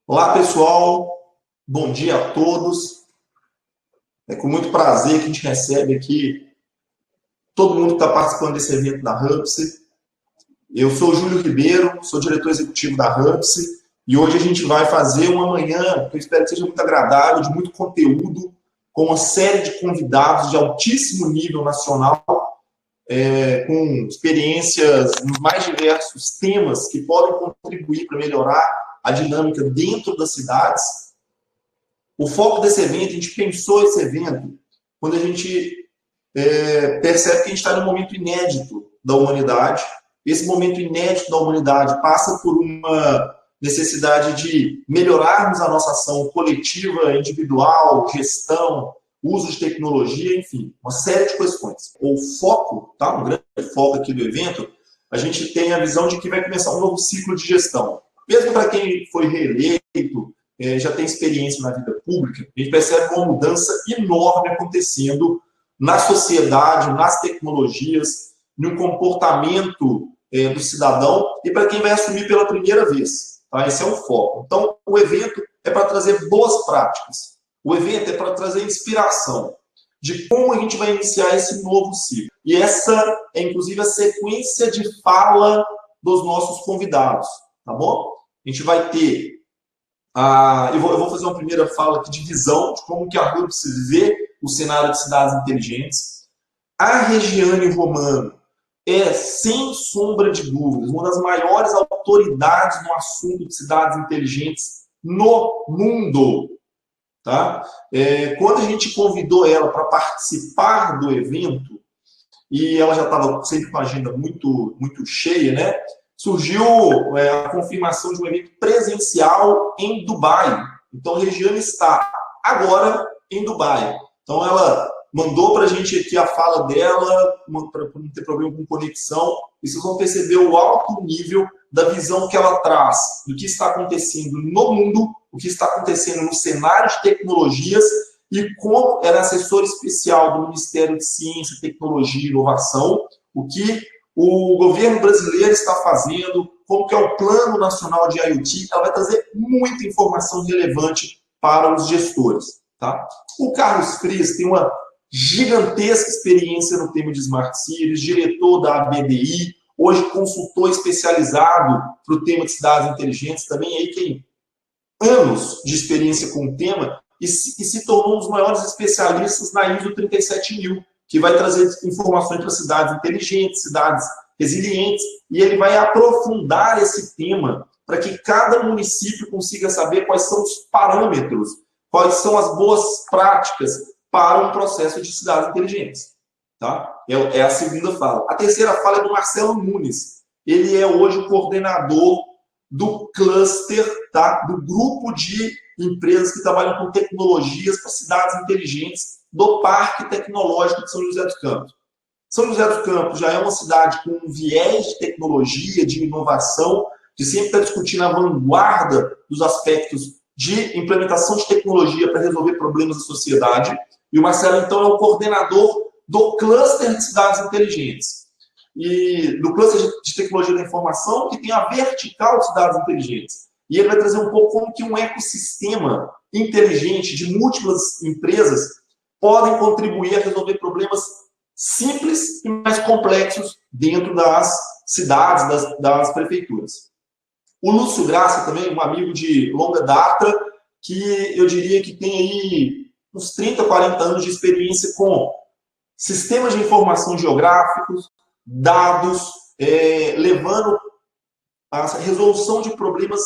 Olá, pessoal. Bom dia a todos. É com muito prazer que a gente recebe aqui todo mundo que está participando desse evento da Hubse. Eu sou o Júlio Ribeiro, sou diretor executivo da Hubse, e hoje a gente vai fazer uma manhã que eu espero que seja muito agradável, de muito conteúdo, com uma série de convidados de altíssimo nível nacional, com experiências nos mais diversos temas que podem contribuir para melhorar a dinâmica dentro das cidades. O foco desse evento, a gente pensou esse evento quando a gente percebe que a gente está num momento inédito da humanidade. Esse momento inédito da humanidade passa por uma necessidade de melhorarmos a nossa ação coletiva, individual, gestão, uso de tecnologia, enfim, uma série de questões. O foco, tá? Um grande foco aqui do evento, a gente tem a visão de que vai começar um novo ciclo de gestão. Mesmo para quem foi reeleito, já tem experiência na vida pública, a gente percebe uma mudança enorme acontecendo na sociedade, nas tecnologias, no comportamento do cidadão e para quem vai assumir pela primeira vez. Tá? Esse é o foco. Então, o evento é para trazer boas práticas. O evento é para trazer inspiração de como a gente vai iniciar esse novo ciclo. E essa é, inclusive, a sequência de fala dos nossos convidados. Tá bom? A gente vai ter eu vou fazer uma primeira fala aqui de visão de como que a Hubse vê o cenário de cidades inteligentes. A Regiane Romano é, sem sombra de dúvidas, uma das maiores autoridades no assunto de cidades inteligentes no mundo. Tá? Quando a gente convidou ela para participar do evento, e ela já estava sempre com a agenda muito, muito cheia, né? Surgiu a confirmação de um evento presencial em Dubai. Então, a Regiane está agora em Dubai. Então, ela mandou para a gente aqui a fala dela, para não ter problema com conexão, e vocês vão perceber o alto nível da visão que ela traz do que está acontecendo no mundo, o que está acontecendo no cenário de tecnologias, e como ela é assessora especial do Ministério de Ciência, Tecnologia e Inovação, o que o governo brasileiro está fazendo, como que é o Plano Nacional de IoT, ela vai trazer muita informação relevante para os gestores. Tá? O Carlos Frias tem uma gigantesca experiência no tema de Smart Cities, diretor da ABDI, hoje consultor especializado para o tema de cidades inteligentes, também aí tem anos de experiência com o tema e se tornou um dos maiores especialistas na ISO 37000, que vai trazer informações para cidades inteligentes, cidades resilientes, e ele vai aprofundar esse tema para que cada município consiga saber quais são os parâmetros, quais são as boas práticas para um processo de cidades inteligentes. Tá? É a segunda fala. A terceira fala é do Marcelo Nunes. Ele é hoje o coordenador do cluster, tá? Do grupo de empresas que trabalham com tecnologias para cidades inteligentes do Parque Tecnológico de São José dos Campos. São José dos Campos já é uma cidade com um viés de tecnologia, de inovação, que sempre está discutindo a vanguarda dos aspectos de implementação de tecnologia para resolver problemas da sociedade. E o Marcelo, então, é o coordenador do cluster de cidades inteligentes. E do cluster de tecnologia da informação, que tem a vertical de cidades inteligentes. E ele vai trazer um pouco como que um ecossistema inteligente de múltiplas empresas podem contribuir a resolver problemas simples e mais complexos dentro das cidades, das prefeituras. O Lúcio Graça também, um amigo de longa data, que eu diria que tem aí uns 30, 40 anos de experiência com sistemas de informação geográficos, dados, levando a resolução de problemas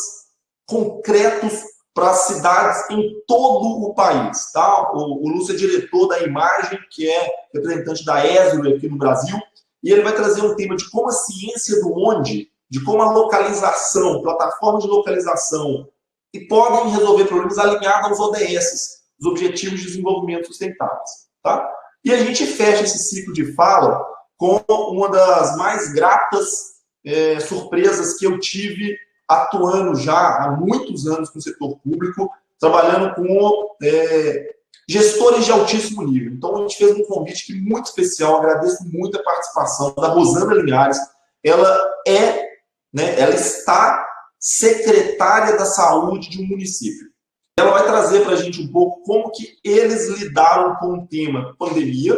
concretos para as cidades em todo o país. Tá? O Lúcio é diretor da Imagem, que é representante da Esri aqui no Brasil, e ele vai trazer um tema de como a ciência do onde, de como a localização, plataformas de localização, e podem resolver problemas alinhados aos ODS, os Objetivos de Desenvolvimento Sustentáveis. Tá? E a gente fecha esse ciclo de fala com uma das mais gratas surpresas que eu tive atuando já há muitos anos no setor público, trabalhando com gestores de altíssimo nível. Então, a gente fez um convite muito especial, agradeço muito a participação da Rosana Linhares. Ela está secretária da saúde de um município. Ela vai trazer para a gente um pouco como que eles lidaram com o tema pandemia,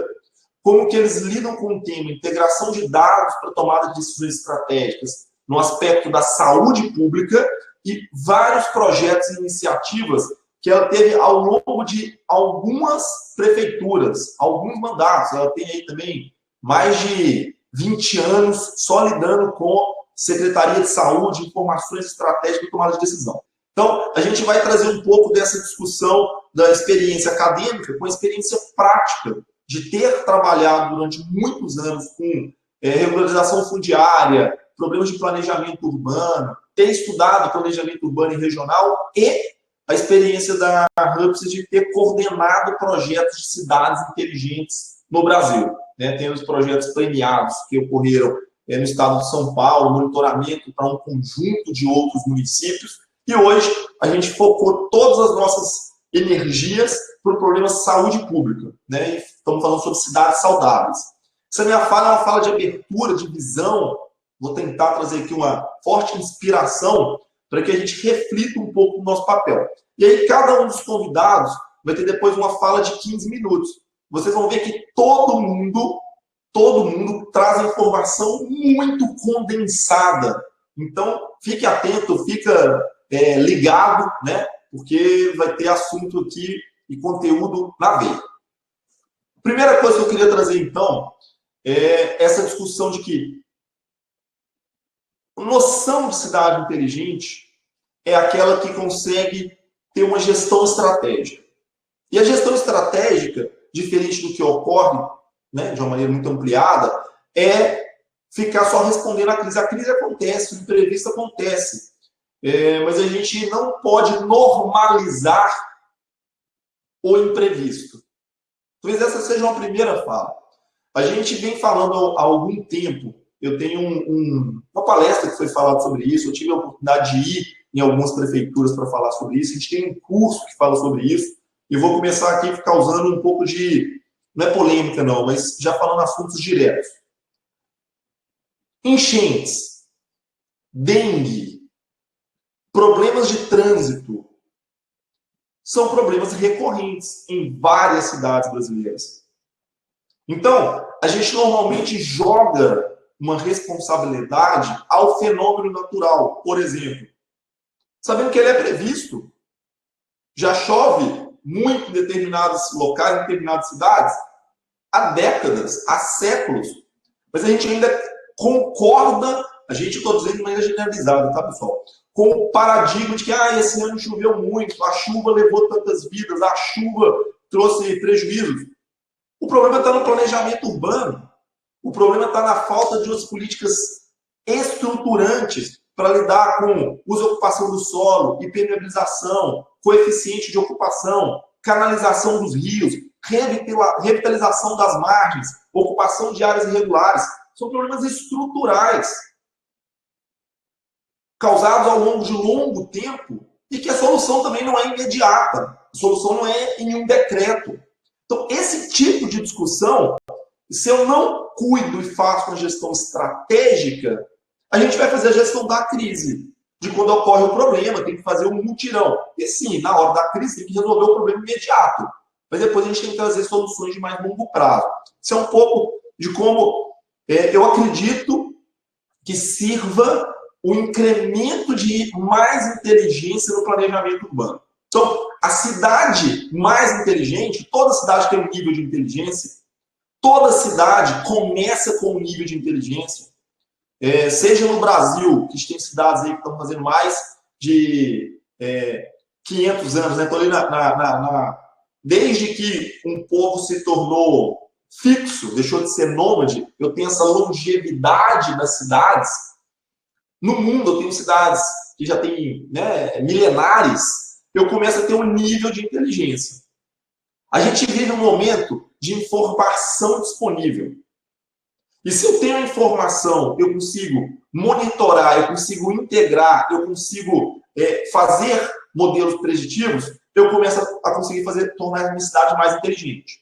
como que eles lidam com o tema integração de dados para tomada de decisões estratégicas no aspecto da saúde pública e vários projetos e iniciativas que ela teve ao longo de algumas prefeituras, alguns mandatos. Ela tem aí também mais de 20 anos só lidando com Secretaria de Saúde, informações estratégicas e tomada de decisão. Então, a gente vai trazer um pouco dessa discussão da experiência acadêmica com a experiência prática de ter trabalhado durante muitos anos com regularização fundiária, problemas de planejamento urbano, ter estudado planejamento urbano e regional e a experiência da Hubs de ter coordenado projetos de cidades inteligentes no Brasil. Né? Tem os projetos premiados que ocorreram no estado de São Paulo, monitoramento para um conjunto de outros municípios, e hoje a gente focou todas as nossas energias para o problema de saúde pública. Né? E estamos falando sobre cidades saudáveis. Essa minha fala é uma fala de abertura, de visão. Vou tentar trazer aqui uma forte inspiração para que a gente reflita um pouco no nosso papel. E aí cada um dos convidados vai ter depois uma fala de 15 minutos. Vocês vão ver que todo mundo traz informação muito condensada. Então, fique atento, fica ligado, né? Porque vai ter assunto aqui e conteúdo na veia. Primeira coisa que eu queria trazer, então, é essa discussão de que noção de cidade inteligente é aquela que consegue ter uma gestão estratégica. E a gestão estratégica, diferente do que ocorre, né, de uma maneira muito ampliada, é ficar só respondendo à crise. A crise acontece, o imprevisto acontece. Mas a gente não pode normalizar o imprevisto. Talvez essa seja uma primeira fala. A gente vem falando há algum tempo, eu tenho uma palestra que foi falada sobre isso, eu tive a oportunidade de ir em algumas prefeituras para falar sobre isso, a gente tem um curso que fala sobre isso, e vou começar aqui causando um pouco de, não é polêmica não, mas já falando assuntos diretos. Enchentes, dengue, problemas de trânsito, são problemas recorrentes em várias cidades brasileiras. Então, a gente normalmente joga uma responsabilidade ao fenômeno natural. Por exemplo, sabendo que ele é previsto, já chove muito em determinados locais, em determinadas cidades, há décadas, há séculos, mas a gente ainda concorda, a gente, estou dizendo de maneira generalizada, tá, pessoal? Com o paradigma de que esse ano choveu muito, a chuva levou tantas vidas, a chuva trouxe prejuízos. O problema está no planejamento urbano. O problema está na falta de umas políticas estruturantes para lidar com uso e ocupação do solo, impermeabilização, coeficiente de ocupação, canalização dos rios, revitalização das margens, ocupação de áreas irregulares. São problemas estruturais, causados ao longo de longo tempo, e que a solução também não é imediata. A solução não é em um decreto. Então, esse tipo de discussão, se eu não cuido e faço uma gestão estratégica, a gente vai fazer a gestão da crise. De quando ocorre o problema, tem que fazer um mutirão. E sim, na hora da crise, tem que resolver o problema imediato. Mas depois a gente tem que trazer soluções de mais longo prazo. Isso é um pouco de como eu acredito que sirva o incremento de mais inteligência no planejamento urbano. Então, a cidade mais inteligente, toda cidade tem um nível de inteligência, toda cidade começa com um nível de inteligência, seja no Brasil, que tem cidades aí que estão fazendo mais de 500 anos, né? Estou ali desde que um povo se tornou fixo, deixou de ser nômade, eu tenho essa longevidade das cidades. No mundo, eu tenho cidades que já têm milenares, eu começo a ter um nível de inteligência. A gente vive um momento de informação disponível. E se eu tenho a informação, eu consigo monitorar, eu consigo integrar, eu consigo fazer modelos preditivos, eu começo a conseguir tornar a minha cidade mais inteligente.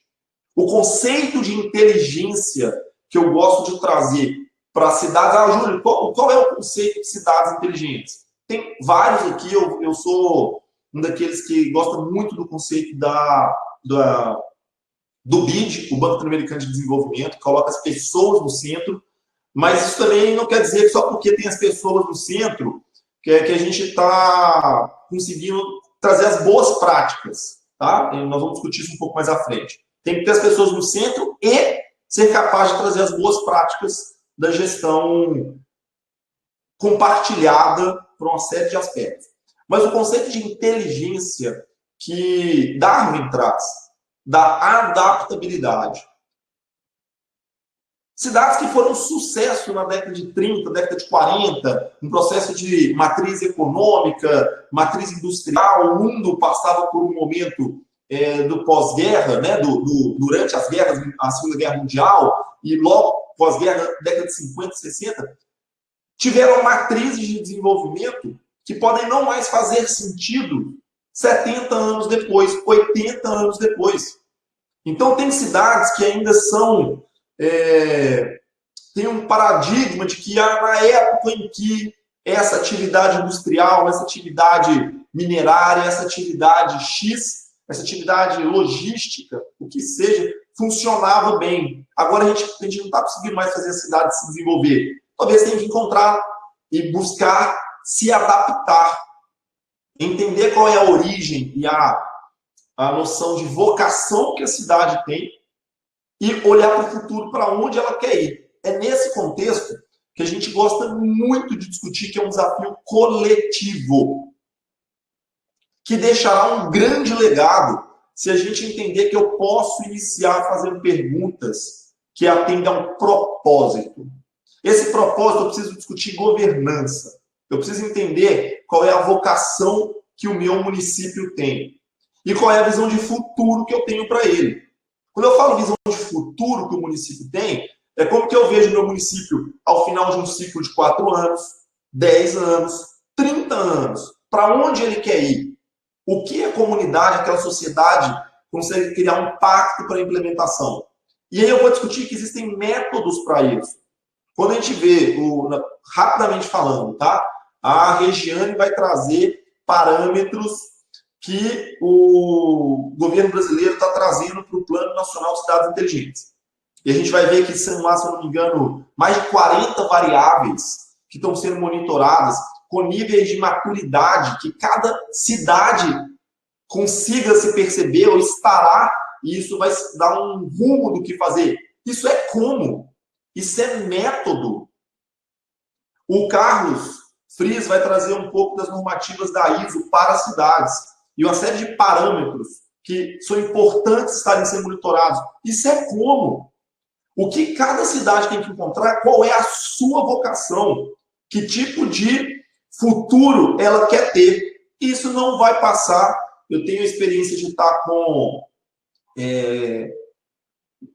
O conceito de inteligência que eu gosto de trazer para cidades... Júlio, qual é o conceito de cidades inteligentes? Tem vários aqui, eu sou um daqueles que gosta muito do conceito do BID, o Banco Interamericano de Desenvolvimento, que coloca as pessoas no centro, mas isso também não quer dizer que só porque tem as pessoas no centro que a gente está conseguindo trazer as boas práticas, tá? E nós vamos discutir isso um pouco mais à frente. Tem que ter as pessoas no centro e ser capaz de trazer as boas práticas da gestão compartilhada por uma série de aspectos. Mas o conceito de inteligência que Darwin traz, da adaptabilidade. Cidades que foram um sucesso na década de 30, década de 40, um processo de matriz econômica, matriz industrial, o mundo passava por um momento do pós-guerra, né, durante as guerras, a Segunda Guerra Mundial, e logo pós-guerra, década de 50, 60, tiveram matrizes de desenvolvimento que podem não mais fazer sentido 70 anos depois, 80 anos depois. Então, tem cidades que ainda são... tem um paradigma de que na época em que essa atividade industrial, essa atividade minerária, essa atividade X, essa atividade logística, o que seja, funcionava bem. Agora a gente não está conseguindo mais fazer a cidade se desenvolver. Talvez tenha que encontrar e buscar se adaptar, entender qual é a origem e a noção de vocação que a cidade tem e olhar para o futuro, para onde ela quer ir. É nesse contexto que a gente gosta muito de discutir, que é um desafio coletivo, que deixará um grande legado se a gente entender que eu posso iniciar fazendo perguntas que atendem a um propósito. Esse propósito eu preciso discutir governança. Eu preciso entender qual é a vocação que o meu município tem e qual é a visão de futuro que eu tenho para ele. Quando eu falo visão de futuro que o município tem, é como que eu vejo o meu município ao final de um ciclo de 4 anos, 10 anos, 30 anos. Para onde ele quer ir? O que a comunidade, aquela sociedade, consegue criar um pacto para a implementação? E aí eu vou discutir que existem métodos para isso. Quando a gente vê, rapidamente falando, tá? A Regiane vai trazer parâmetros que o governo brasileiro está trazendo para o Plano Nacional de Cidades Inteligentes. E a gente vai ver que são lá, se eu não me engano, mais de 40 variáveis que estão sendo monitoradas com níveis de maturidade que cada cidade consiga se perceber ou estará, e isso vai dar um rumo do que fazer. Isso é como? Isso é método. O Carlos Frias vai trazer um pouco das normativas da ISO para as cidades e uma série de parâmetros que são importantes estarem sendo monitorados. Isso é como? O que cada cidade tem que encontrar, qual é a sua vocação, que tipo de futuro ela quer ter. Isso não vai passar. Eu tenho a experiência de estar com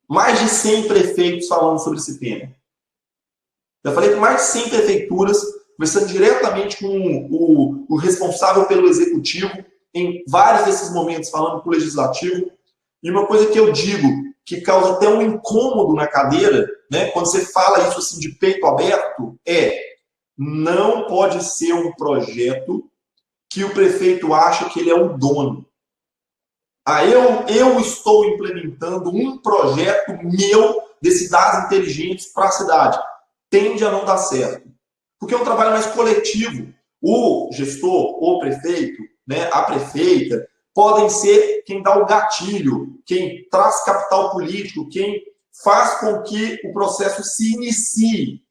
mais de 100 prefeitos falando sobre esse tema. Já falei com mais de 100 prefeituras, conversando diretamente com o responsável pelo executivo, em vários desses momentos falando com o legislativo. E uma coisa que eu digo, que causa até um incômodo na cadeira, né, quando você fala isso assim de peito aberto, não pode ser um projeto que o prefeito acha que ele é o dono. Eu estou implementando um projeto meu de cidades inteligentes para a cidade. Tende a não dar certo. Porque é um trabalho mais coletivo. O gestor, o prefeito, né, a prefeita, podem ser quem dá o gatilho, quem traz capital político, quem faz com que o processo se inicie.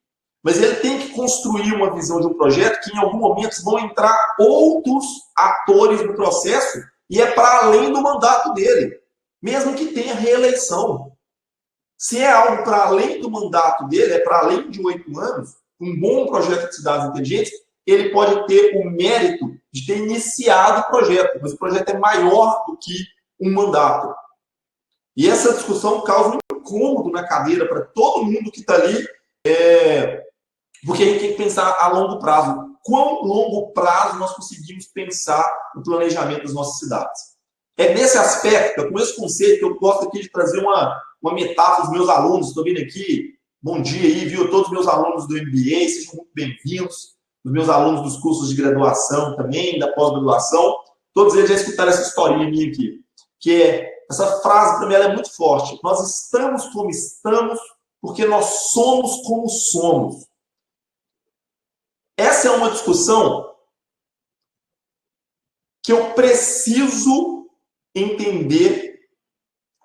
Mas ele tem que construir uma visão de um projeto que, em algum momento, vão entrar outros atores no processo e é para além do mandato dele, mesmo que tenha reeleição. Se é algo para além do mandato dele, é para além de 8 anos, um bom projeto de cidades inteligentes, ele pode ter o mérito de ter iniciado o projeto, mas o projeto é maior do que um mandato. E essa discussão causa um incômodo na cadeira para todo mundo que está ali, porque a gente tem que pensar a longo prazo. Quão longo prazo nós conseguimos pensar no planejamento das nossas cidades? É nesse aspecto, é com esse conceito que eu gosto aqui de trazer uma metáfora dos meus alunos. Estou vindo aqui, bom dia aí, viu? Todos os meus alunos do MBA, sejam muito bem-vindos. os meus alunos dos cursos de graduação também, da pós-graduação, todos eles já escutaram essa historinha minha aqui, que é, essa frase para mim ela é muito forte. Nós estamos como estamos porque nós somos como somos. Essa é uma discussão que eu preciso entender,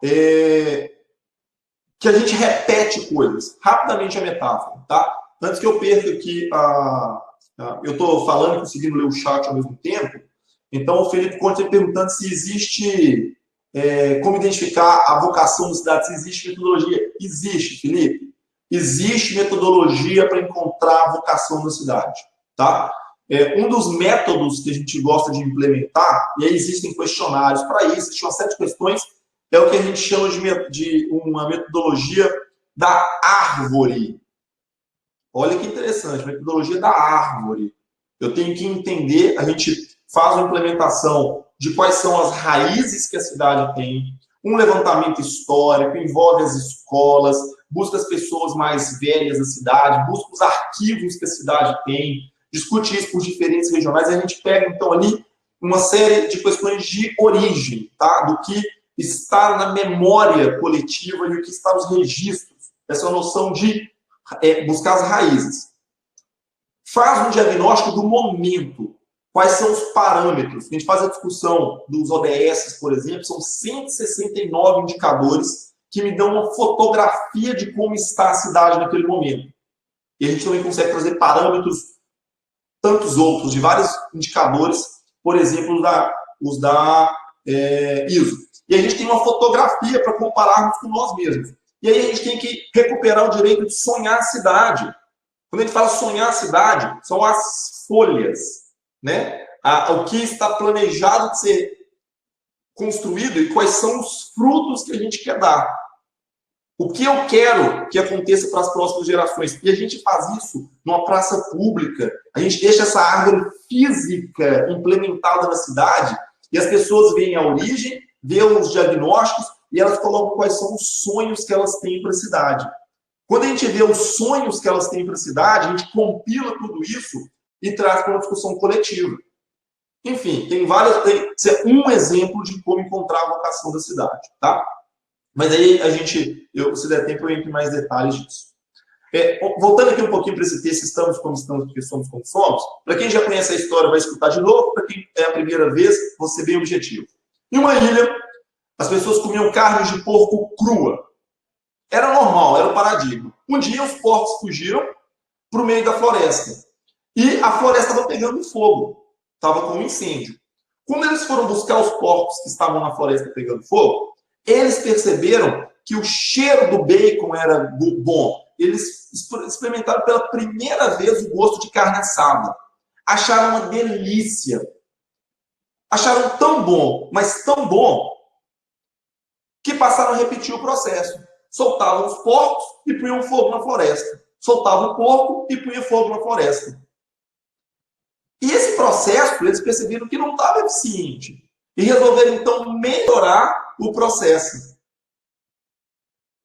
que a gente repete coisas. Rapidamente a metáfora, tá? Antes que eu perca aqui, eu estou falando e conseguindo ler o chat ao mesmo tempo, então o Felipe Conte perguntando se existe, como identificar a vocação da cidade, se existe metodologia. Existe, Felipe. Existe metodologia para encontrar a vocação da cidade, tá? Um dos métodos que a gente gosta de implementar, e aí existem questionários para isso, existem uma série de questões, é o que a gente chama de uma metodologia da árvore. Olha que interessante, metodologia da árvore. Eu tenho que entender, a gente faz uma implementação de quais são as raízes que a cidade tem, um levantamento histórico, envolve as escolas, busca as pessoas mais velhas da cidade, busca os arquivos que a cidade tem, discute isso por diferentes regionais, e a gente pega, então, ali uma série de questões de origem, tá? Do que está na memória coletiva e o que está nos registros. Essa noção de buscar as raízes. Faz um diagnóstico do momento. Quais são os parâmetros? A gente faz a discussão dos ODS, por exemplo, são 169 indicadores que me dão uma fotografia de como está a cidade naquele momento. E a gente também consegue trazer parâmetros, tantos outros, de vários indicadores, por exemplo, os da ISO. E a gente tem uma fotografia para compararmos com nós mesmos. E aí a gente tem que recuperar o direito de sonhar a cidade. Quando a gente fala sonhar a cidade, são as folhas, né? O que está planejado de ser construído e quais são os frutos que a gente quer dar. O que eu quero que aconteça para as próximas gerações. E a gente faz isso numa praça pública, a gente deixa essa árvore física implementada na cidade e as pessoas veem a origem, veem os diagnósticos e elas colocam quais são os sonhos que elas têm para a cidade. Quando a gente vê os sonhos que elas têm para a cidade, a gente compila tudo isso e traz para uma discussão coletiva. Enfim, tem várias. Isso é um exemplo de como encontrar a vocação da cidade, tá? Mas aí a gente, se der tempo, eu entro em mais detalhes disso. Voltando aqui um pouquinho para esse texto, estamos como estamos, porque somos como somos. Para quem já conhece a história, vai escutar de novo. Para quem é a primeira vez, vou ser bem objetivo. Em uma ilha, as pessoas comiam carne de porco crua. Era normal, era o paradigma. Um dia os porcos fugiram para o meio da floresta. E a floresta estava pegando fogo. Estava com um incêndio. Quando eles foram buscar os porcos que estavam na floresta pegando fogo, eles perceberam que o cheiro do bacon era bom. Eles experimentaram pela primeira vez o gosto de carne assada. Acharam uma delícia. Acharam tão bom, mas tão bom, que passaram a repetir o processo. Soltavam os porcos e punham fogo na floresta. Soltavam o porco e punham fogo na floresta. E esse processo, eles perceberam que não estava eficiente. E resolveram, então, melhorar o processo.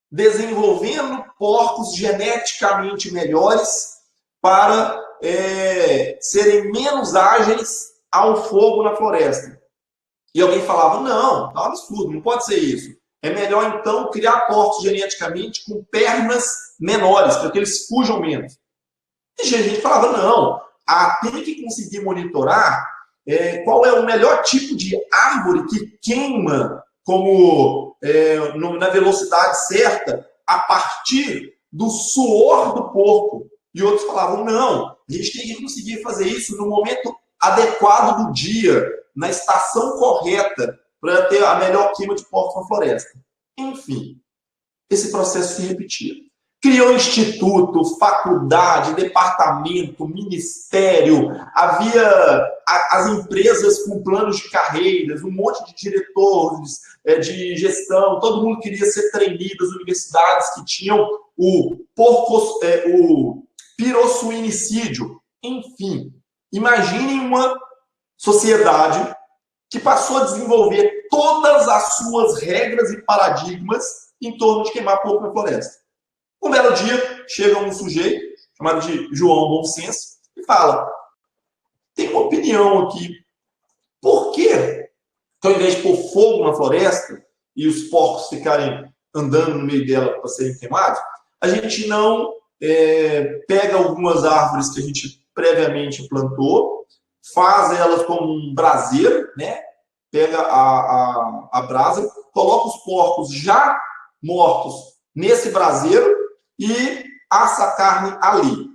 Desenvolvendo porcos geneticamente melhores para serem menos ágeis ao fogo na floresta. E alguém falava, não, tá um absurdo, não pode ser isso. É melhor, então, criar porcos geneticamente com pernas menores, para que eles fujam menos. E a gente falava, não, tem que conseguir monitorar qual é o melhor tipo de árvore que queima na velocidade certa a partir do suor do porco. E outros falavam, não, a gente tem que conseguir fazer isso no momento adequado do dia, na estação correta, para ter a melhor queima de porcos na floresta. Enfim, esse processo se repetia. Criou instituto, faculdade, departamento, ministério, havia as empresas com planos de carreiras, um monte de diretores de gestão, todo mundo queria ser trainee das universidades que tinham o pirossuinicídio. Enfim, imaginem uma sociedade que passou a desenvolver todas as suas regras e paradigmas em torno de queimar porco na floresta. Um belo dia, chega um sujeito, chamado de João Bom Senso, e fala, uma opinião aqui. Por que, ao invés de pôr fogo na floresta e os porcos ficarem andando no meio dela para serem queimados, a gente não pega algumas árvores que a gente previamente plantou, faz elas como um braseiro, né? Pega a brasa, coloca os porcos já mortos nesse braseiro e assa a carne ali.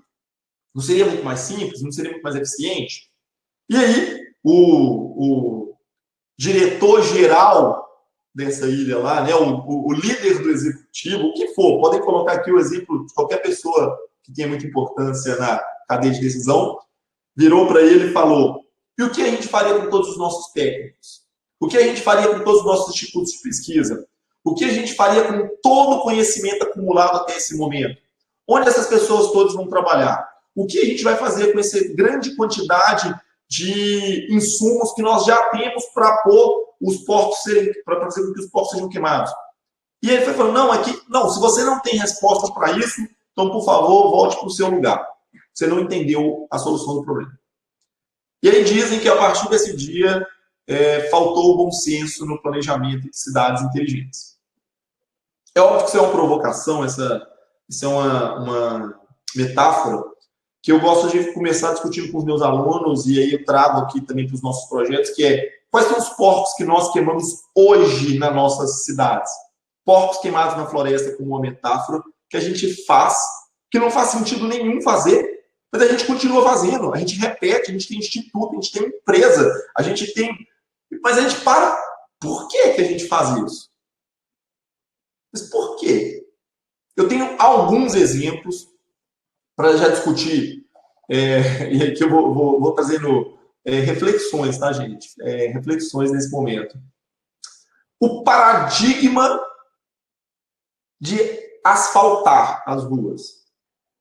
Não seria muito mais simples? Não seria muito mais eficiente? E aí, o diretor-geral dessa ilha lá, né, o líder do executivo, o que for, podem colocar aqui o exemplo de qualquer pessoa que tenha muita importância na cadeia de decisão, virou para ele e falou: e o que a gente faria com todos os nossos técnicos? O que a gente faria com todos os nossos institutos de pesquisa? O que a gente faria com todo o conhecimento acumulado até esse momento? Onde essas pessoas todas vão trabalhar? O que a gente vai fazer com essa grande quantidade de insumos que nós já temos para pôr os porcos para fazer com que os porcos sejam queimados? E ele foi falando: não, se você não tem resposta para isso, então, por favor, volte para o seu lugar. Você não entendeu a solução do problema. E aí dizem que a partir desse dia faltou o bom senso no planejamento de cidades inteligentes. É óbvio que isso é uma provocação, isso é uma metáfora que eu gosto de começar discutindo com os meus alunos, e aí eu trago aqui também para os nossos projetos, que é: quais são os porcos que nós queimamos hoje nas nossas cidades? Porcos queimados na floresta, como uma metáfora que a gente faz, que não faz sentido nenhum fazer, mas a gente continua fazendo, a gente repete, a gente tem instituto, a gente tem empresa, a gente tem... Mas a gente para. Por que a gente faz isso? Mas por quê? Eu tenho alguns exemplos para já discutir, e aqui eu vou trazendo reflexões, tá, gente? Reflexões nesse momento. O paradigma de asfaltar as ruas.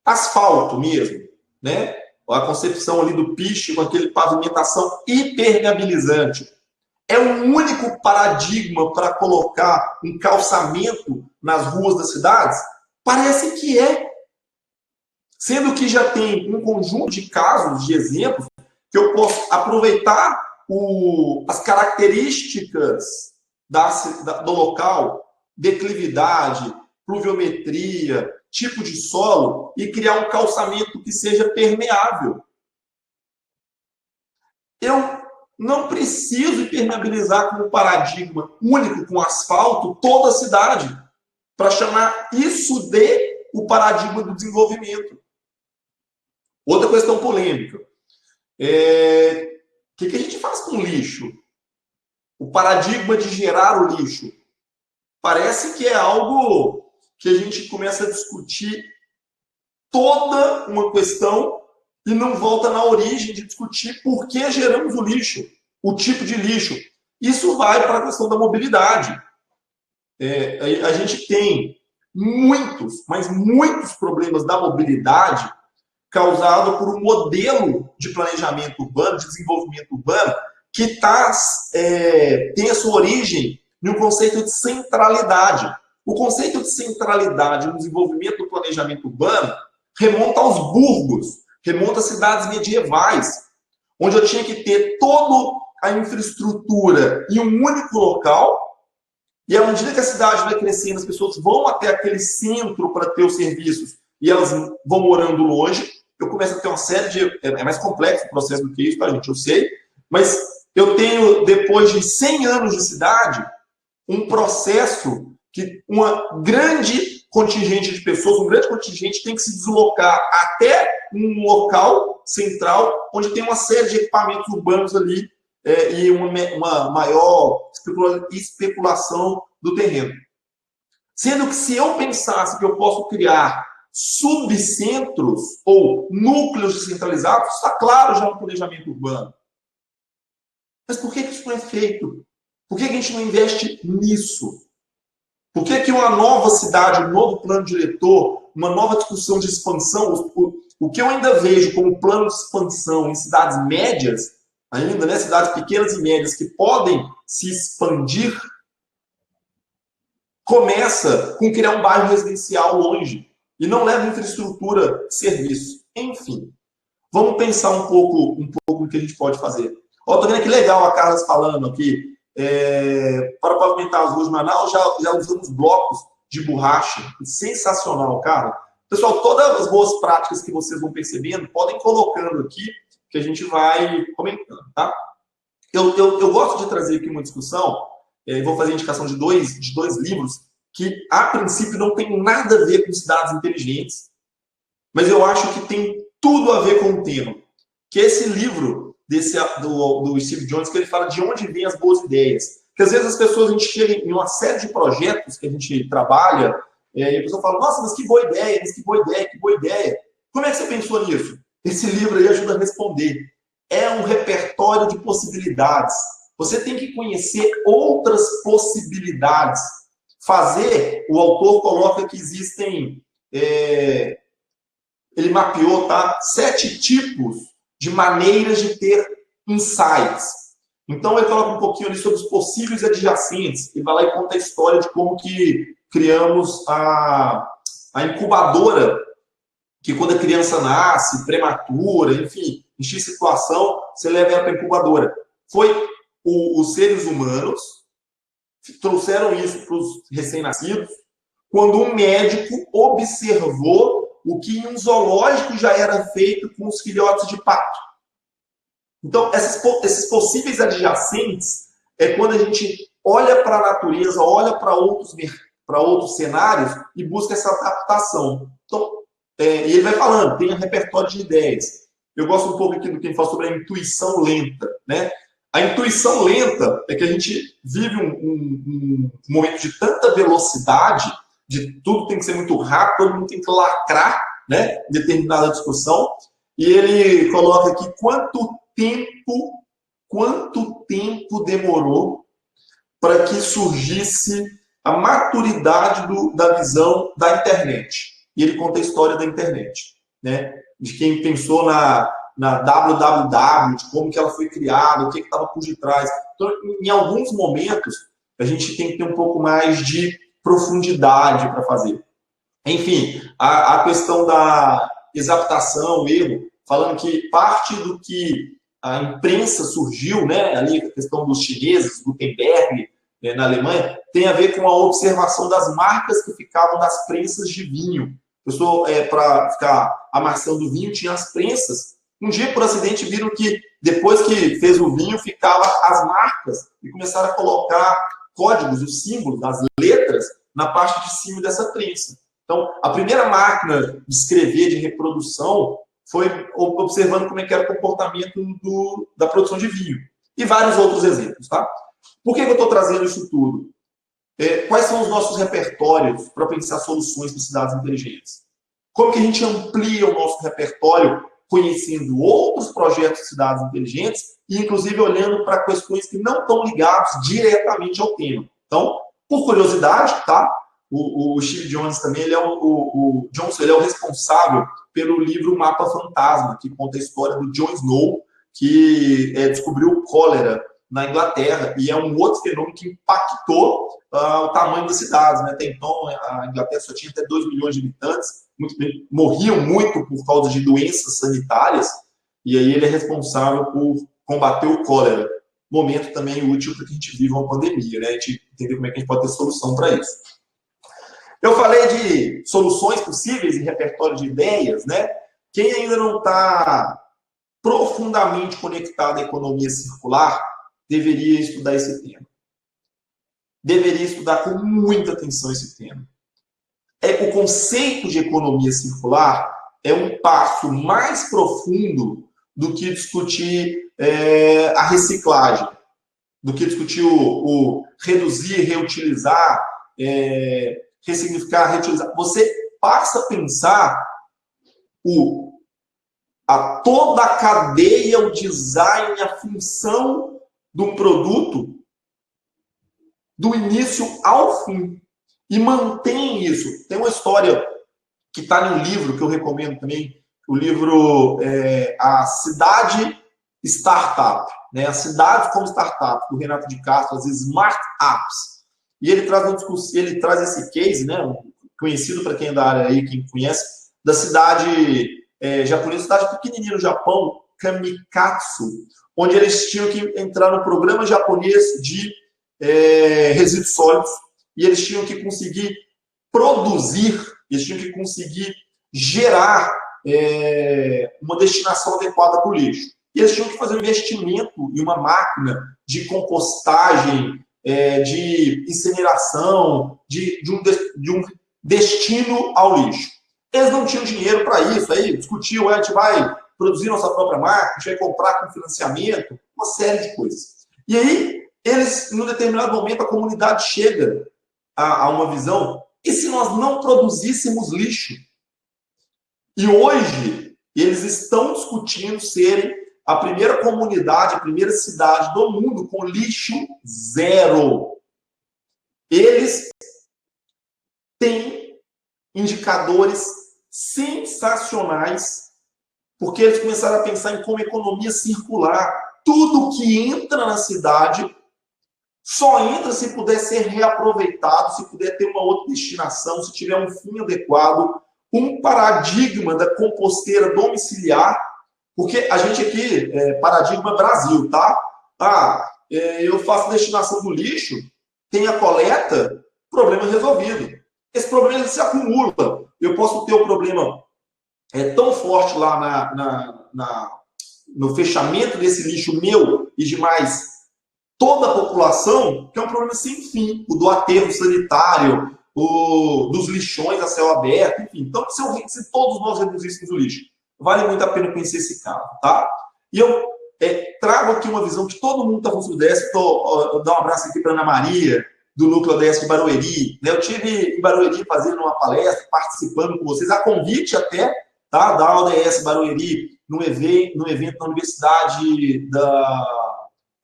Asfalto mesmo, né? A concepção ali do piche com aquele pavimentação hipermeabilizante. É o único paradigma para colocar um calçamento nas ruas das cidades? Parece que é. Sendo que já tem um conjunto de casos, de exemplos, que eu posso aproveitar as características do local, declividade, pluviometria, tipo de solo, e criar um calçamento que seja permeável. Eu não preciso impermeabilizar como paradigma único com asfalto toda a cidade para chamar isso de o paradigma do desenvolvimento. Outra questão polêmica. O que a gente faz com o lixo? O paradigma de gerar o lixo. Parece que é algo que a gente começa a discutir toda uma questão e não volta na origem de discutir por que geramos o lixo, o tipo de lixo. Isso vai para a questão da mobilidade. A gente tem muitos, mas muitos problemas da mobilidade causado por um modelo de planejamento urbano, de desenvolvimento urbano, que tem a sua origem em um conceito de centralidade. O conceito de centralidade no desenvolvimento do planejamento urbano remonta aos burgos, remonta às cidades medievais, onde eu tinha que ter toda a infraestrutura em um único local, e à medida que a cidade vai crescendo, as pessoas vão até aquele centro para ter os serviços, e elas vão morando longe, eu começo a ter uma série de... É mais complexo o processo do que isso, tá, gente? Eu sei, mas eu tenho, depois de 100 anos de cidade, um processo que uma grande contingente de pessoas, um grande contingente tem que se deslocar até um local central, onde tem uma série de equipamentos urbanos ali e uma maior especulação do terreno. Sendo que se eu pensasse que eu posso criar subcentros ou núcleos descentralizados, está claro já no planejamento urbano. Mas por que isso não é feito? Por que a gente não investe nisso? Por que uma nova cidade, um novo plano diretor, uma nova discussão de expansão, o que eu ainda vejo como plano de expansão em cidades médias, ainda, né, cidades pequenas e médias que podem se expandir, começa com criar um bairro residencial longe e não leva infraestrutura de serviço. Enfim, Vamos pensar um pouco o que a gente pode fazer. Ó, tô vendo que legal a Carla falando aqui. Para pavimentar as ruas de Manaus, já usamos blocos de borracha. Sensacional, cara. Pessoal, todas as boas práticas que vocês vão percebendo, podem colocando aqui, que a gente vai comentando, tá? Eu gosto de trazer aqui uma discussão, vou fazer indicação de dois livros, que a princípio não tem nada a ver com cidades inteligentes, mas eu acho que tem tudo a ver com o tema. Que é esse livro do Steve Jobs, que ele fala de onde vêm as boas ideias. Porque às vezes as pessoas, a gente chega em uma série de projetos que a gente trabalha, e a pessoa fala, nossa, mas que boa ideia, que boa ideia, que boa ideia. Como é que você pensou nisso? Esse livro aí ajuda a responder. É um repertório de possibilidades. Você tem que conhecer outras possibilidades. O autor coloca que existem, ele mapeou, tá? 7 tipos de maneiras de ter insights. Então, ele coloca um pouquinho ali sobre os possíveis adjacentes. Ele vai lá e conta a história de como que criamos a incubadora, que quando a criança nasce, prematura, enfim, em X situação, você leva ela para a incubadora. Foi os seres humanos trouxeram isso para os recém-nascidos, quando um médico observou o que em um zoológico já era feito com os filhotes de pato. Então, esses possíveis adjacentes é quando a gente olha para a natureza, olha para outros cenários e busca essa adaptação. Então, e ele vai falando, tem um repertório de ideias. Eu gosto um pouco aqui do que ele fala sobre a intuição lenta, né? A intuição lenta é que a gente vive um momento de tanta velocidade, de tudo tem que ser muito rápido, todo mundo tem que lacrar, né, em determinada discussão, e ele coloca aqui quanto tempo demorou para que surgisse a maturidade da visão da internet. E ele conta a história da internet, né, de quem pensou na www, de como que ela foi criada, o que estava por detrás. Então, em alguns momentos, a gente tem que ter um pouco mais de profundidade para fazer. Enfim, a questão da exaptação, erro, falando que parte do que a imprensa surgiu, né, ali a questão dos chineses, Gutenberg, na Alemanha, tem a ver com a observação das marcas que ficavam nas prensas de vinho. A pessoa, para ficar amassando vinho, tinha as prensas. Um dia, por acidente, viram que depois que fez o vinho, ficava as marcas e começaram a colocar códigos, os símbolos, as letras, na parte de cima dessa prensa. Então, a primeira máquina de escrever, de reprodução, foi observando como é que era o comportamento da produção de vinho. E vários outros exemplos, tá? Por que eu estou trazendo isso tudo? Quais são os nossos repertórios para pensar soluções para cidades inteligentes? Como que a gente amplia o nosso repertório conhecendo outros projetos de cidades inteligentes e, inclusive, olhando para questões que não estão ligadas diretamente ao tema. Então, por curiosidade, tá? O Steve Jobs também, ele é o responsável pelo livro Mapa Fantasma, que conta a história do John Snow, que descobriu o cólera na Inglaterra, e é um outro fenômeno que impactou o tamanho das cidades, né? Até então, a Inglaterra só tinha até 2 milhões de habitantes, morriam muito por causa de doenças sanitárias, e aí ele é responsável por combater o cólera. Momento também útil para que a gente viva uma pandemia, né? A gente entender como é que a gente pode ter solução para isso. Eu falei de soluções possíveis e repertório de ideias, né? Quem ainda não está profundamente conectado à economia circular deveria estudar esse tema. Deveria estudar com muita atenção esse tema. O conceito de economia circular é um passo mais profundo do que discutir a reciclagem, do que discutir o reduzir, reutilizar, ressignificar, reutilizar. Você passa a pensar toda a cadeia, o design, a função do produto do início ao fim. E mantém isso. Tem uma história que está no livro, que eu recomendo também, o livro A Cidade Startup, né? A Cidade como Startup, do Renato de Castro, as Smart Apps. E ele traz esse case, né, conhecido para quem é da área aí, quem conhece, da cidade japonesa, cidade pequenininha no Japão, Kamikatsu, onde eles tinham que entrar no programa japonês de resíduos sólidos e eles tinham que conseguir produzir, eles tinham que conseguir gerar uma destinação adequada para o lixo. E eles tinham que fazer um investimento em uma máquina de compostagem, de incineração, de um destino ao lixo. Eles não tinham dinheiro para isso, aí discutiam, a gente vai produzir nossa própria máquina, a gente vai comprar com financiamento, uma série de coisas. E aí, eles, em um determinado momento, a comunidade chega a uma visão, e se nós não produzíssemos lixo? E hoje, eles estão discutindo serem a primeira comunidade, a primeira cidade do mundo com lixo zero. Eles têm indicadores sensacionais, porque eles começaram a pensar em como economia circular. Tudo que entra na cidade só entra se puder ser reaproveitado, se puder ter uma outra destinação, se tiver um fim adequado, um paradigma da composteira domiciliar, porque a gente aqui, paradigma Brasil, tá? Eu faço destinação do lixo, tem a coleta, problema resolvido. Esse problema ele se acumula. Eu posso ter um problema tão forte lá no fechamento desse lixo meu e de mais toda a população, que é um problema sem fim. O do aterro sanitário, dos lixões a céu aberto, enfim. Então, se todos nós reduzíssemos o lixo, vale muito a pena conhecer esse caso, tá? E eu trago aqui uma visão que todo mundo está com o ODS. Dar um abraço aqui para Ana Maria, do Núcleo ODS de Barueri. Eu tive em Barueri fazendo uma palestra, participando com vocês, a convite até, tá, da ODS Barueri, num evento na Universidade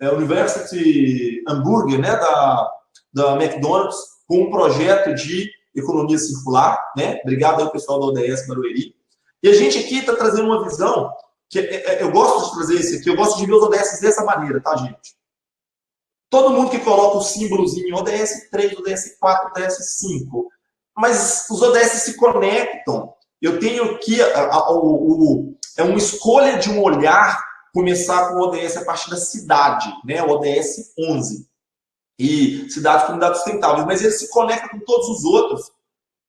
University Hamburger, né, da McDonald's, com um projeto de economia circular, né? Obrigado ao pessoal da ODS Barueri. E a gente aqui está trazendo uma visão que eu gosto de trazer esse aqui, eu gosto de ver os ODS dessa maneira, tá, gente? Todo mundo que coloca o símbolozinho ODS 3, ODS 4, ODS 5, mas os ODS se conectam. Eu tenho aqui uma escolha de um olhar, começar com o ODS a partir da cidade, né? O ODS 11. E cidades, comunidades sustentáveis, mas ele se conecta com todos os outros.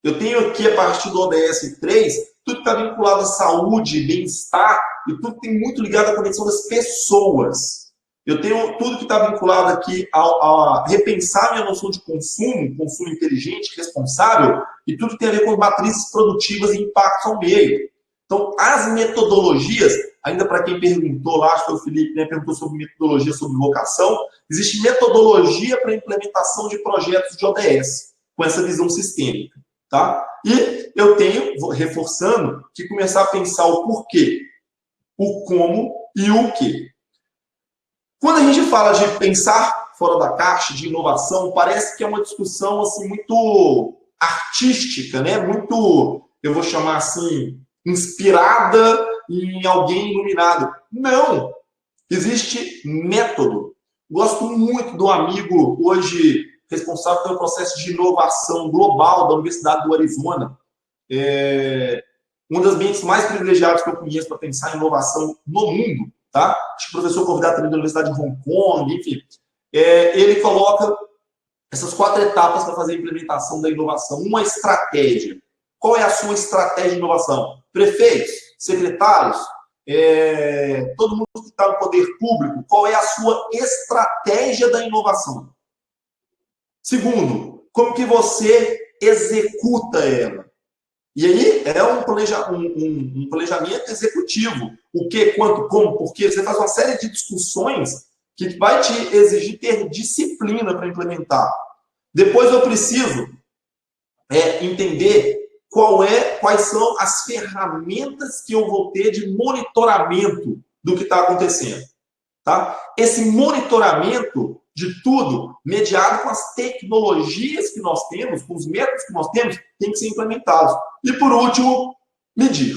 Eu tenho aqui, a partir do ODS 3, tudo que está vinculado à saúde, bem-estar, e tudo que tem muito ligado à conexão das pessoas. Eu tenho tudo que está vinculado aqui a repensar minha noção de consumo inteligente, responsável, e tudo que tem a ver com matrizes produtivas e impactos ao meio. Então, as metodologias, ainda para quem perguntou lá, acho que foi o Felipe, né, perguntou sobre metodologia, sobre vocação, existe metodologia para implementação de projetos de ODS, com essa visão sistêmica. Tá? E eu tenho, reforçando, que começar a pensar o porquê, o como e o quê. Quando a gente fala de pensar fora da caixa, de inovação, parece que é uma discussão assim, muito artística, né? Muito, eu vou chamar assim, inspirada em alguém iluminado. Não! Existe método. Gosto muito do amigo hoje responsável pelo processo de inovação global da Universidade do Arizona. Um dos ambientes mais privilegiados que eu conheço para pensar em inovação no mundo, tá? Acho que o professor convidado também da Universidade de Hong Kong, enfim. Ele coloca essas 4 etapas para fazer a implementação da inovação. Uma estratégia. Qual é a sua estratégia de inovação? Prefeitos, secretários, todo mundo que está no poder público, qual é a sua estratégia da inovação? Segundo, como que você executa ela? E aí é um planejamento executivo. O que, quanto, como, porquê. Você faz uma série de discussões que vai te exigir ter disciplina para implementar. Depois eu preciso entender quais são as ferramentas que eu vou ter de monitoramento do que está acontecendo. Tá? Esse monitoramento de tudo, mediado com as tecnologias que nós temos, com os métodos que nós temos, tem que ser implementados. E, por último, medir.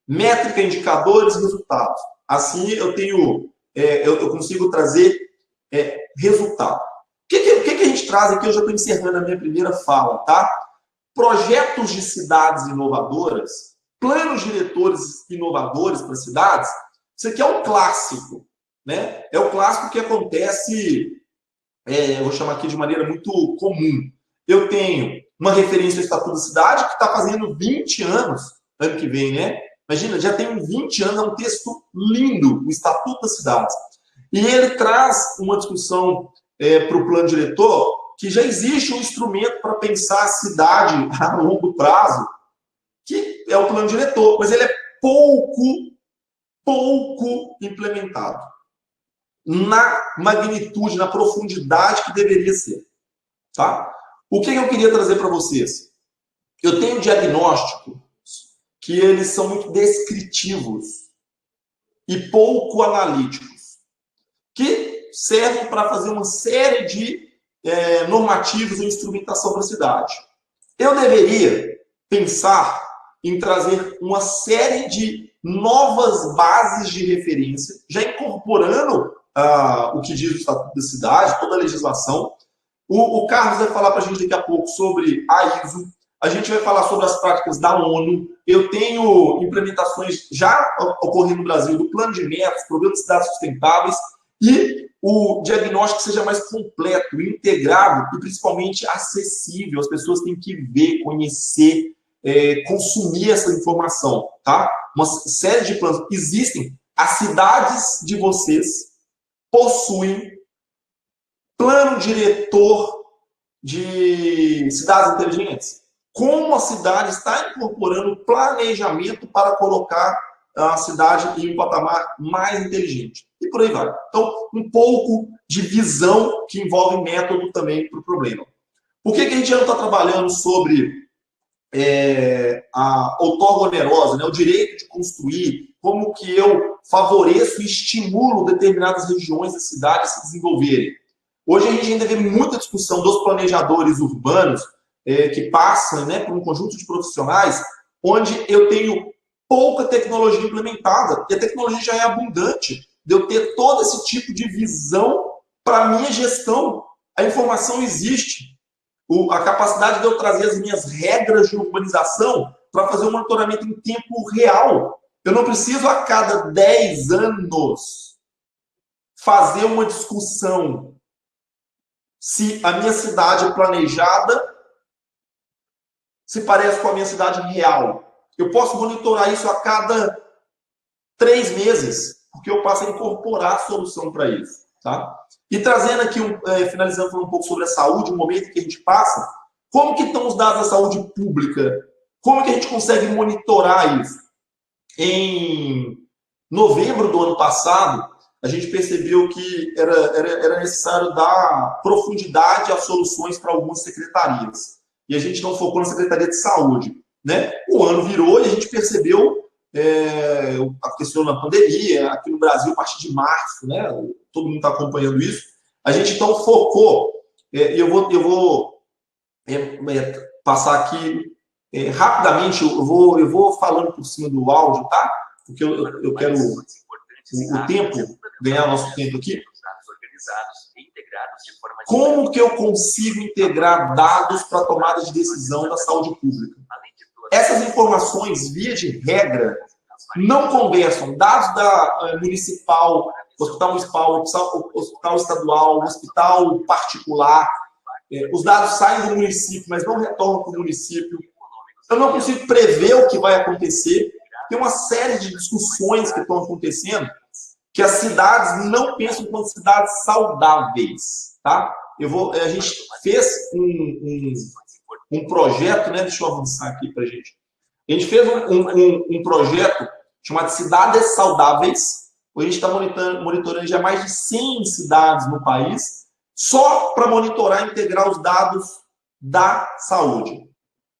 Métrica, indicadores, resultados. Assim, eu consigo trazer resultado. O que a gente traz aqui? Eu já estou encerrando a minha primeira fala, tá? Projetos de cidades inovadoras planos diretores inovadores para cidades, isso aqui é um clássico, né? É o clássico que acontece, eu vou chamar aqui de maneira muito comum. Eu tenho uma referência ao Estatuto da Cidade que está fazendo 20 anos, ano que vem, né? Imagina, já tem 20 anos, é um texto lindo, o Estatuto da Cidade. E ele traz uma discussão para o plano diretor que já existe um instrumento para pensar a cidade a longo prazo, que é o plano diretor, mas ele é pouco implementado na magnitude, na profundidade que deveria ser. Tá? O que eu queria trazer para vocês? Eu tenho diagnósticos que eles são muito descritivos e pouco analíticos, que servem para fazer uma série de normativos ou instrumentação para a cidade. Eu deveria pensar em trazer uma série de novas bases de referência, já incorporando o que diz o Estatuto da Cidade, toda a legislação. O Carlos vai falar para a gente daqui a pouco sobre a ISO, a gente vai falar sobre as práticas da ONU. Eu tenho implementações já ocorrendo no Brasil do plano de metas, programa de cidades sustentáveis, e o diagnóstico seja mais completo, integrado e principalmente acessível. As pessoas têm que ver, conhecer, consumir essa informação, tá? Uma série de planos existem. As cidades de vocês possuem plano diretor de cidades inteligentes. Como a cidade está incorporando planejamento para colocar a cidade em um patamar mais inteligente. E por aí vai. Então, um pouco de visão que envolve método também para o problema. Por que a gente já não está trabalhando sobre a outorga onerosa, né? O direito de construir, como que eu favoreço e estimulo determinadas regiões da cidade a se desenvolverem? Hoje a gente ainda vê muita discussão dos planejadores urbanos que passam, né, por um conjunto de profissionais onde eu tenho pouca tecnologia implementada, e a tecnologia já é abundante, de eu ter todo esse tipo de visão para a minha gestão. A informação existe. A capacidade de eu trazer as minhas regras de urbanização para fazer um monitoramento em tempo real. Eu não preciso a cada 10 anos fazer uma discussão se a minha cidade planejada se parece com a minha cidade real. Eu posso monitorar isso a cada 3 meses, porque eu passo a incorporar a solução para isso. Tá? E trazendo aqui, finalizando falando um pouco sobre a saúde, o momento que a gente passa, como que estão os dados da saúde pública? Como que a gente consegue monitorar isso? Em novembro do ano passado, a gente percebeu que era necessário dar profundidade às soluções para algumas secretarias. E a gente não focou na Secretaria de Saúde. Né? O ano virou e a gente percebeu a questão da pandemia, aqui no Brasil, a partir de março, né? Todo mundo está acompanhando isso. A gente, então, focou, e eu vou passar aqui rapidamente, eu vou falando por cima do áudio, tá? Porque eu quero o tempo, ganhar nosso tempo aqui. Como que eu consigo integrar dados para a tomada de decisão da saúde pública? Essas informações, via de regra, não conversam. Dados da municipal, hospital municipal, hospital estadual, hospital particular, os dados saem do município, mas não retornam para o município. Eu não consigo prever o que vai acontecer. Tem uma série de discussões que estão acontecendo que as cidades não pensam como cidades saudáveis. Tá? A gente fez um projeto, né? Deixa eu avançar aqui para a gente. A gente fez um projeto chamado Cidades Saudáveis. Hoje a gente está monitorando já mais de 100 cidades no país, só para monitorar e integrar os dados da saúde.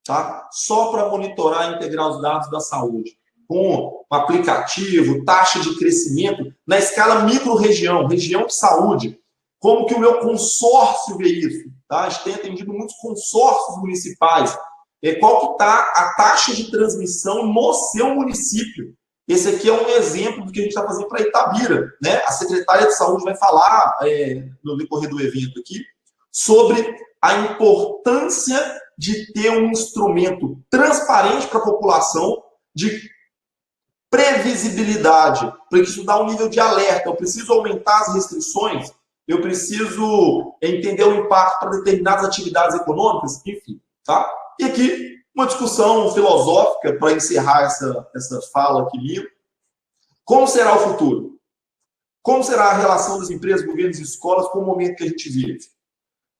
Tá? Só para monitorar e integrar os dados da saúde. Com um aplicativo, taxa de crescimento, na escala micro-região, região de saúde. Como que o meu consórcio vê isso? Tá? A gente tem atendido muitos consórcios municipais. Qual que está a taxa de transmissão no seu município? Esse aqui é um exemplo do que a gente está fazendo para Itabira. Né? A secretária de saúde vai falar, no decorrer do evento aqui, sobre a importância de ter um instrumento transparente para a população, de previsibilidade, para que isso dá um nível de alerta. Eu preciso aumentar as restrições, eu preciso entender o impacto para determinadas atividades econômicas, enfim. Tá? E aqui, uma discussão filosófica para encerrar essa fala aqui minha. Como será o futuro? Como será a relação das empresas, governos e escolas com o momento que a gente vive?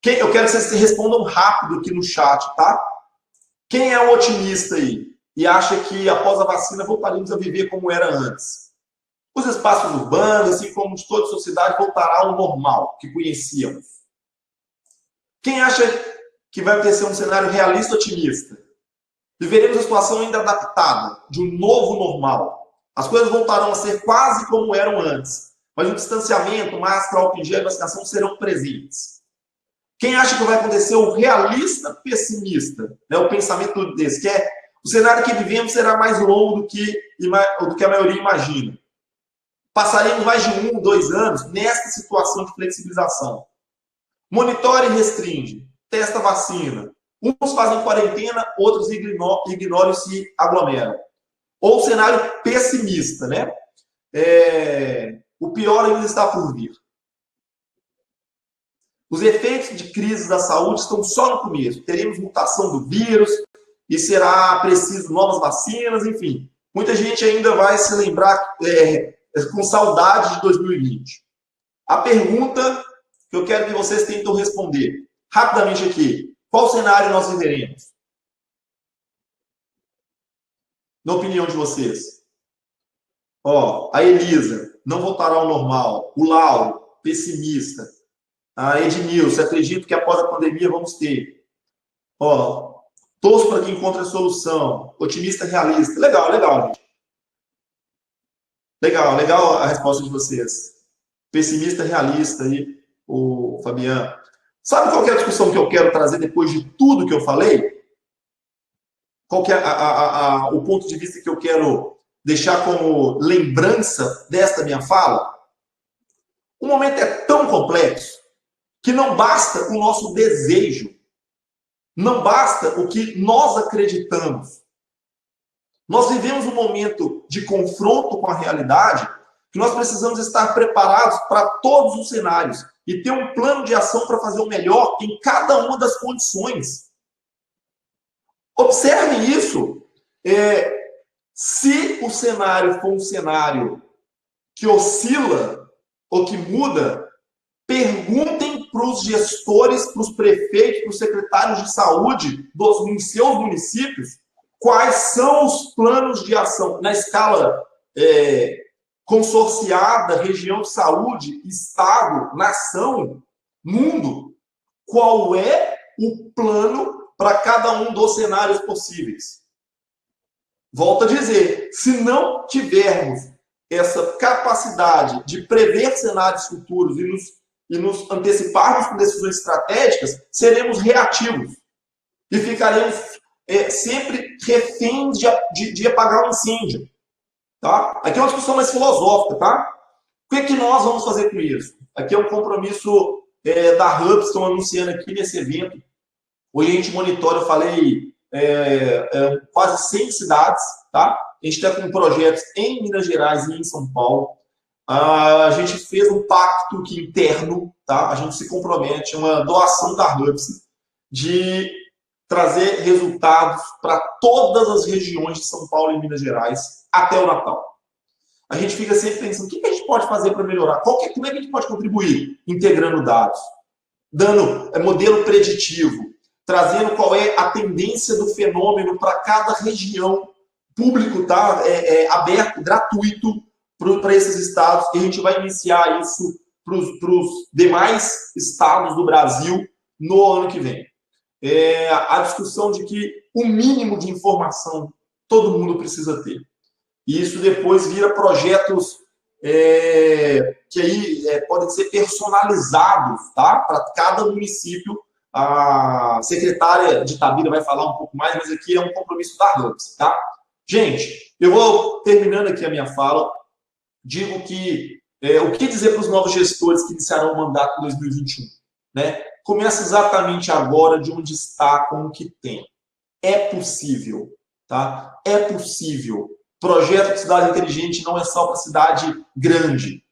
Eu quero que vocês respondam rápido aqui no chat, tá? Quem é o otimista aí e acha que após a vacina voltaremos a viver como era antes? Os espaços urbanos, assim como de toda a sociedade, voltará ao normal que conhecíamos. Quem acha que vai ter um cenário realista otimista? Viveremos a situação ainda adaptada, de um novo normal. As coisas voltarão a ser quase como eram antes, mas o distanciamento, máscara, álcool em gel e vacinação serão presentes. Quem acha que vai acontecer o realista pessimista, né, o pensamento desse, que é o cenário que vivemos será mais longo do que a maioria imagina. Passaremos mais de 1, 2 anos nesta situação de flexibilização. Monitore e restringe, testa a vacina. Uns fazem quarentena, outros ignoram e se aglomeram. Ou cenário pessimista, né? O pior ainda está por vir. Os efeitos de crise da saúde estão só no começo. Teremos mutação do vírus e será preciso novas vacinas, enfim. Muita gente ainda vai se lembrar com saudade de 2020. A pergunta que eu quero que vocês tentem responder rapidamente aqui. Qual cenário nós viveremos? Na opinião de vocês. A Elisa, não voltará ao normal. O Lauro, pessimista. A Ednilson, acredito que após a pandemia vamos ter. Torço para que encontre a solução. Otimista, realista. Legal, gente. Legal a resposta de vocês. Pessimista, realista aí, o Fabiano. Sabe qual que é a discussão que eu quero trazer depois de tudo que eu falei? Qual que é o ponto de vista que eu quero deixar como lembrança desta minha fala? O momento é tão complexo que não basta o nosso desejo, não basta o que nós acreditamos. Nós vivemos um momento de confronto com a realidade que nós precisamos estar preparados para todos os cenários e ter um plano de ação para fazer o melhor em cada uma das condições. Observem isso. Se o cenário for um cenário que oscila ou que muda, perguntem para os gestores, para os prefeitos, para os secretários de saúde em seus municípios quais são os planos de ação na escala consorciada, região de saúde, estado, nação, mundo. Qual é o plano para cada um dos cenários possíveis? Volto a dizer, se não tivermos essa capacidade de prever cenários futuros e nos anteciparmos com decisões estratégicas, seremos reativos e ficaremos sempre reféns de apagar um incêndio. Tá? Aqui é uma discussão mais filosófica. Tá? O que nós vamos fazer com isso? Aqui é um compromisso da Hubs, que estão anunciando aqui nesse evento. Hoje a gente monitora, eu falei, quase 100 cidades. Tá? A gente está com projetos em Minas Gerais e em São Paulo. A gente fez um pacto interno, tá? A gente se compromete, uma doação da Hubs de trazer resultados para todas as regiões de São Paulo e Minas Gerais até o Natal. A gente fica sempre pensando, o que a gente pode fazer para melhorar? Como é que a gente pode contribuir? Integrando dados, dando modelo preditivo, trazendo qual é a tendência do fenômeno para cada região, público, tá? Aberto, gratuito, para esses estados, e a gente vai iniciar isso para os demais estados do Brasil no ano que vem. A discussão de que o mínimo de informação todo mundo precisa ter. E isso depois vira projetos que aí podem ser personalizados, tá? Para cada município. A secretária de Itabira vai falar um pouco mais, mas aqui é um compromisso da Hubs, tá? Gente, eu vou terminando aqui a minha fala. Digo que o que dizer para os novos gestores que iniciarão o mandato em 2021? Né? Começa exatamente agora de onde está, com o que tem. É possível. tá? É possível. Projeto de cidade inteligente não é só para cidade grande.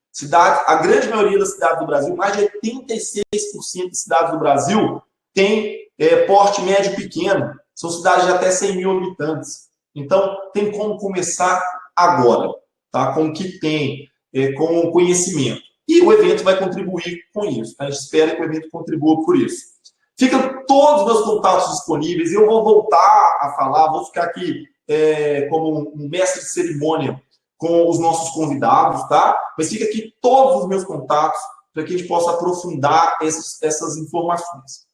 A grande maioria das cidades do Brasil, mais de 86% das cidades do Brasil, tem porte médio pequeno. São cidades de até 100 mil habitantes. Então, tem como começar agora, tá? Com o que tem, com o conhecimento. E o evento vai contribuir com isso. Tá? A gente espera que o evento contribua por isso. Ficam todos os meus contatos disponíveis. Eu vou voltar a falar, vou ficar aqui como um mestre de cerimônia com os nossos convidados, tá? Mas fica aqui todos os meus contatos para que a gente possa aprofundar essas informações.